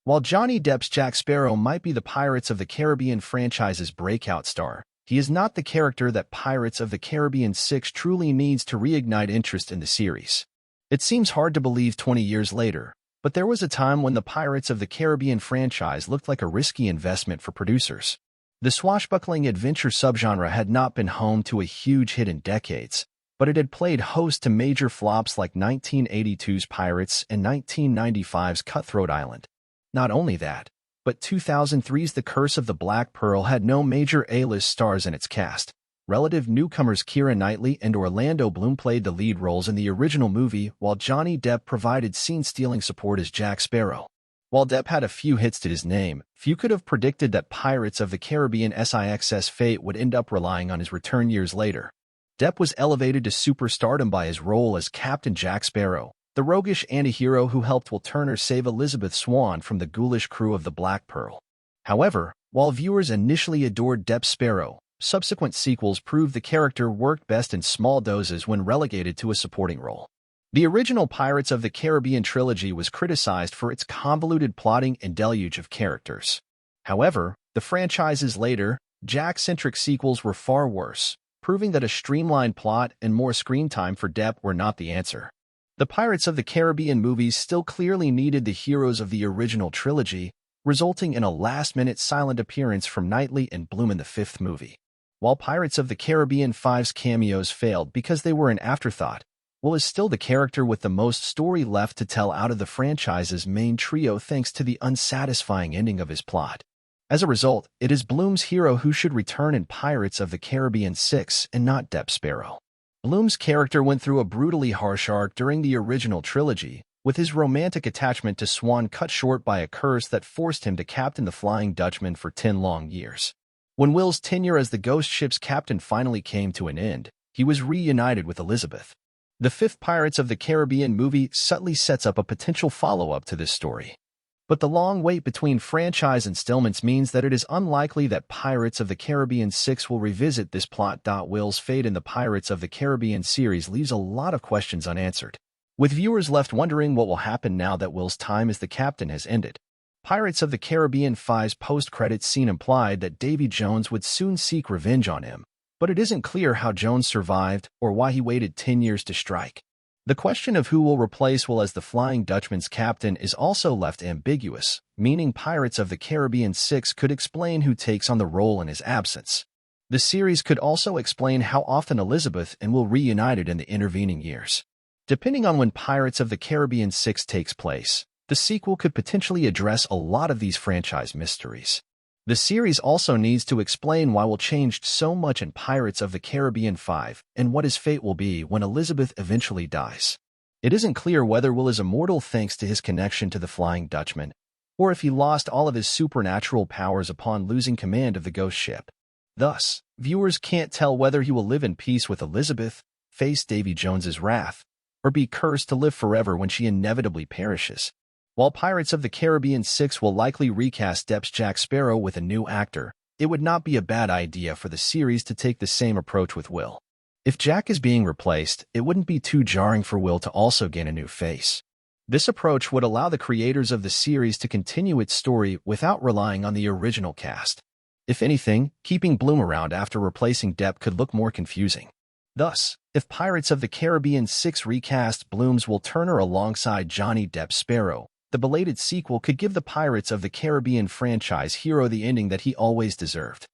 While Johnny Depp's Jack Sparrow might be the Pirates of the Caribbean franchise's breakout star, he is not the character that Pirates of the Caribbean 6 truly needs to reignite interest in the series. It seems hard to believe 20 years later, but there was a time when the Pirates of the Caribbean franchise looked like a risky investment for producers. The swashbuckling adventure subgenre had not been home to a huge hit in decades, but it had played host to major flops like 1982's Pirates and 1995's Cutthroat Island. Not only that, but 2003's The Curse of the Black Pearl had no major A-list stars in its cast. Relative newcomers Keira Knightley and Orlando Bloom played the lead roles in the original movie, while Johnny Depp provided scene-stealing support as Jack Sparrow. While Depp had a few hits to his name, few could have predicted that Pirates of the Caribbean 6's fate would end up relying on his return years later. Depp was elevated to superstardom by his role as Captain Jack Sparrow, the roguish anti-hero who helped Will Turner save Elizabeth Swann from the ghoulish crew of the Black Pearl. However, while viewers initially adored Depp's Sparrow, subsequent sequels proved the character worked best in small doses when relegated to a supporting role. The original Pirates of the Caribbean trilogy was criticized for its convoluted plotting and deluge of characters. However, the franchise's later, Jack-centric sequels were far worse, proving that a streamlined plot and more screen time for Depp were not the answer. The Pirates of the Caribbean movies still clearly needed the heroes of the original trilogy, resulting in a last-minute silent appearance from Knightley and Bloom in the fifth movie. While Pirates of the Caribbean 5's cameos failed because they were an afterthought, Will is still the character with the most story left to tell out of the franchise's main trio thanks to the unsatisfying ending of his plot. As a result, it is Bloom's hero who should return in Pirates of the Caribbean 6 and not Depp Sparrow. Bloom's character went through a brutally harsh arc during the original trilogy, with his romantic attachment to Swann cut short by a curse that forced him to captain the Flying Dutchman for 10 long years. When Will's tenure as the ghost ship's captain finally came to an end, he was reunited with Elizabeth. The fifth Pirates of the Caribbean movie subtly sets up a potential follow-up to this story. But the long wait between franchise installments means that it is unlikely that Pirates of the Caribbean 6 will revisit this plot. Will's fate in the Pirates of the Caribbean series leaves a lot of questions unanswered, with viewers left wondering what will happen now that Will's time as the captain has ended. Pirates of the Caribbean 5's post-credits scene implied that Davy Jones would soon seek revenge on him, but it isn't clear how Jones survived or why he waited 10 years to strike. The question of who will replace Will as the Flying Dutchman's captain is also left ambiguous, meaning Pirates of the Caribbean 6 could explain who takes on the role in his absence. The series could also explain how often Elizabeth and Will reunited in the intervening years. Depending on when Pirates of the Caribbean 6 takes place, the sequel could potentially address a lot of these franchise mysteries. The series also needs to explain why Will changed so much in Pirates of the Caribbean 5 and what his fate will be when Elizabeth eventually dies. It isn't clear whether Will is immortal thanks to his connection to the Flying Dutchman, or if he lost all of his supernatural powers upon losing command of the ghost ship. Thus, viewers can't tell whether he will live in peace with Elizabeth, face Davy Jones's wrath, or be cursed to live forever when she inevitably perishes. While Pirates of the Caribbean 6 will likely recast Depp's Jack Sparrow with a new actor, it would not be a bad idea for the series to take the same approach with Will. If Jack is being replaced, it wouldn't be too jarring for Will to also gain a new face. This approach would allow the creators of the series to continue its story without relying on the original cast. If anything, keeping Bloom around after replacing Depp could look more confusing. Thus, if Pirates of the Caribbean 6 recast Bloom's Will Turner alongside Johnny Depp Sparrow, the belated sequel could give the Pirates of the Caribbean franchise hero the ending that he always deserved.